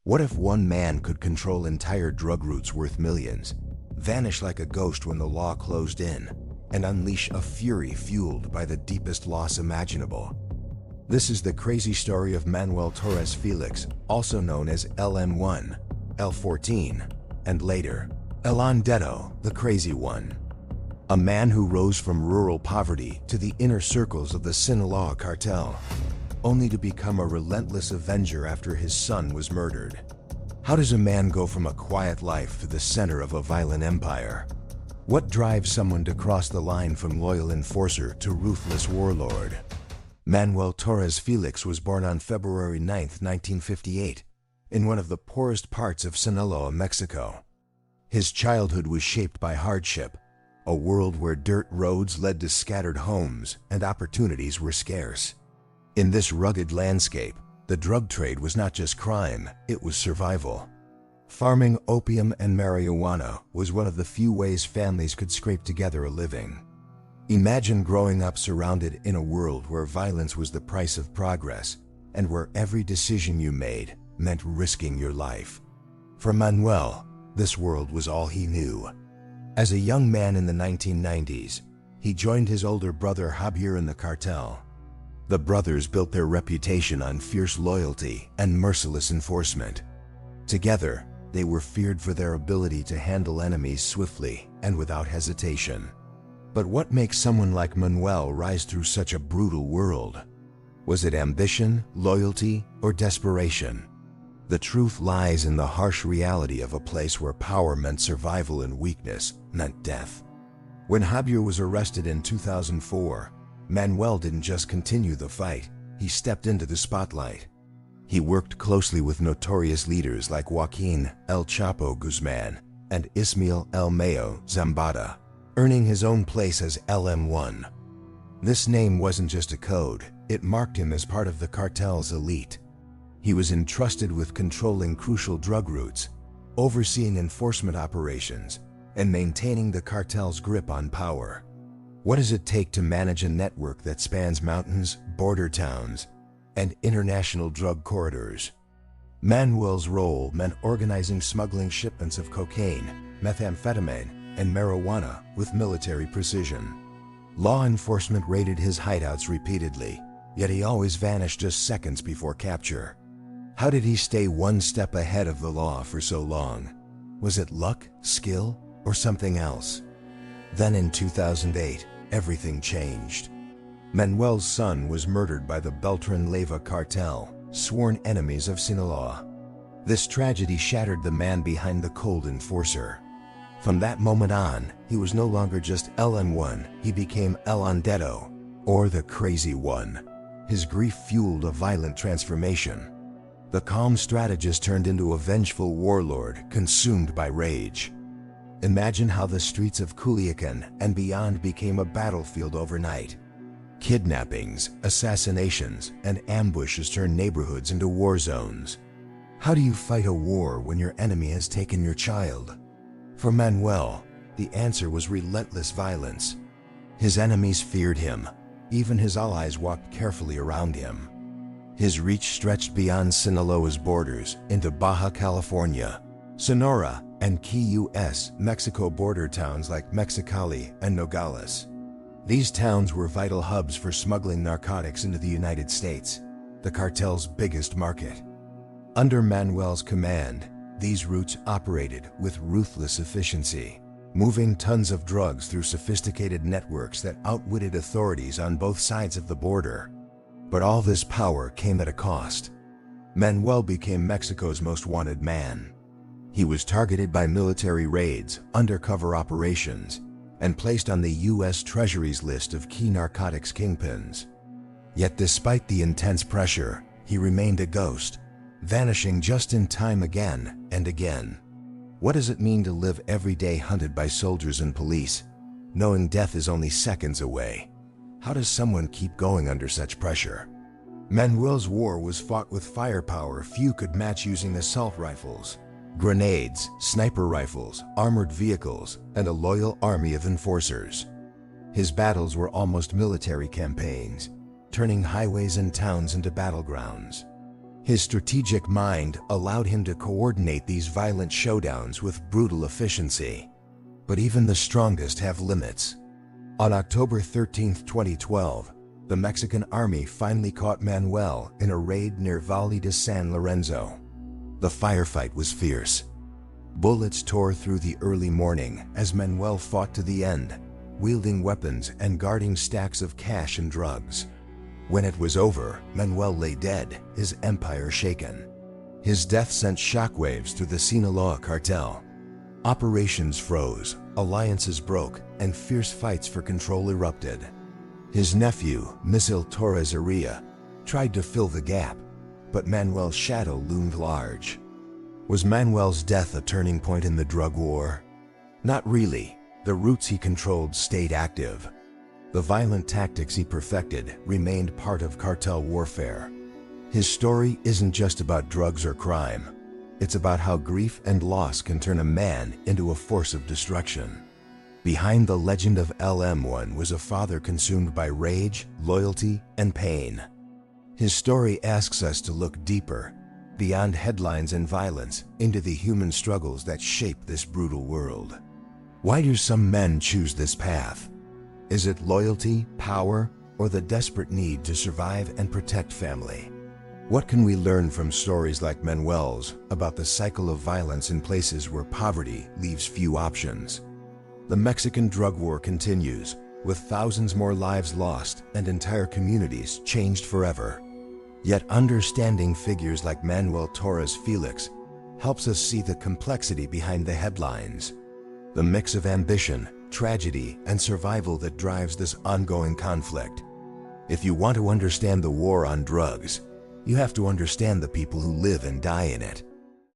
What if one man could control entire drug routes worth millions, vanish like a ghost when the law closed in, and unleash a fury fueled by the deepest loss imaginable? This is the crazy story of Manuel Torres Félix, also known as LM1, L14, and later, El Vendetta, the Crazy One. A man who rose from rural poverty to the inner circles of the Sinaloa Cartel, only to become a relentless avenger after his son was murdered. How does a man go from a quiet life to the center of a violent empire? What drives someone to cross the line from loyal enforcer to ruthless warlord? Manuel Torres Félix was born on February 9, 1958, in one of the poorest parts of Sinaloa, Mexico. His childhood was shaped by hardship, a world where dirt roads led to scattered homes and opportunities were scarce. In this rugged landscape, the drug trade was not just crime, it was survival. Farming opium and marijuana was one of the few ways families could scrape together a living. Imagine growing up surrounded in a world where violence was the price of progress and where every decision you made meant risking your life. For Manuel, this world was all he knew. As a young man in the 1990s, he joined his older brother Javier in the cartel. The brothers built their reputation on fierce loyalty and merciless enforcement. Together, they were feared for their ability to handle enemies swiftly and without hesitation. But what makes someone like Manuel rise through such a brutal world? Was it ambition, loyalty, or desperation? The truth lies in the harsh reality of a place where power meant survival and weakness meant death. When Javier was arrested in 2004, Manuel didn't just continue the fight, he stepped into the spotlight. He worked closely with notorious leaders like Joaquin El Chapo Guzman and Ismael El Mayo Zambada, earning his own place as LM1. This name wasn't just a code, it marked him as part of the cartel's elite. He was entrusted with controlling crucial drug routes, overseeing enforcement operations, and maintaining the cartel's grip on power. What does it take to manage a network that spans mountains, border towns, and international drug corridors? Manuel's role meant organizing smuggling shipments of cocaine, methamphetamine, and marijuana with military precision. Law enforcement raided his hideouts repeatedly, yet he always vanished just seconds before capture. How did he stay one step ahead of the law for so long? Was it luck, skill, or something else? Then in 2008, everything changed. Manuel's son was murdered by the Beltran Leyva cartel, sworn enemies of Sinaloa. This tragedy shattered the man behind the cold enforcer. From that moment on, he was no longer just LM1, he became El Vendetta, or the Crazy One. His grief fueled a violent transformation. The calm strategist turned into a vengeful warlord consumed by rage. Imagine how the streets of Culiacan and beyond became a battlefield overnight. Kidnappings, assassinations, and ambushes turned neighborhoods into war zones. How do you fight a war when your enemy has taken your child? For Manuel, the answer was relentless violence. His enemies feared him. Even his allies walked carefully around him. His reach stretched beyond Sinaloa's borders into Baja California, Sonora, and key U.S. Mexico border towns like Mexicali and Nogales. These towns were vital hubs for smuggling narcotics into the United States, the cartel's biggest market. Under Manuel's command, these routes operated with ruthless efficiency, moving tons of drugs through sophisticated networks that outwitted authorities on both sides of the border. But all this power came at a cost. Manuel became Mexico's most wanted man. He was targeted by military raids, undercover operations, and placed on the U.S. Treasury's list of key narcotics kingpins. Yet despite the intense pressure, he remained a ghost, vanishing just in time again and again. What does it mean to live every day hunted by soldiers and police, knowing death is only seconds away? How does someone keep going under such pressure? Manuel's war was fought with firepower few could match, using assault rifles, grenades, sniper rifles, armored vehicles, and a loyal army of enforcers. His battles were almost military campaigns, turning highways and towns into battlegrounds. His strategic mind allowed him to coordinate these violent showdowns with brutal efficiency. But even the strongest have limits. On October 13, 2012, the Mexican army finally caught Manuel in a raid near Valle de San Lorenzo. The firefight was fierce. Bullets tore through the early morning as Manuel fought to the end, wielding weapons and guarding stacks of cash and drugs. When it was over, Manuel lay dead, his empire shaken. His death sent shockwaves through the Sinaloa Cartel. Operations froze, alliances broke, and fierce fights for control erupted. His nephew, Manuel Torres Félix, tried to fill the gap, but Manuel's shadow loomed large. Was Manuel's death a turning point in the drug war? Not really. The routes he controlled stayed active. The violent tactics he perfected remained part of cartel warfare. His story isn't just about drugs or crime. It's about how grief and loss can turn a man into a force of destruction. Behind the legend of LM1 was a father consumed by rage, loyalty, and pain. His story asks us to look deeper, beyond headlines and violence, into the human struggles that shape this brutal world. Why do some men choose this path? Is it loyalty, power, or the desperate need to survive and protect family? What can we learn from stories like Manuel's about the cycle of violence in places where poverty leaves few options? The Mexican drug war continues, with thousands more lives lost and entire communities changed forever. Yet understanding figures like Manuel Torres Félix helps us see the complexity behind the headlines. The mix of ambition, tragedy, and survival that drives this ongoing conflict. If you want to understand the war on drugs, you have to understand the people who live and die in it.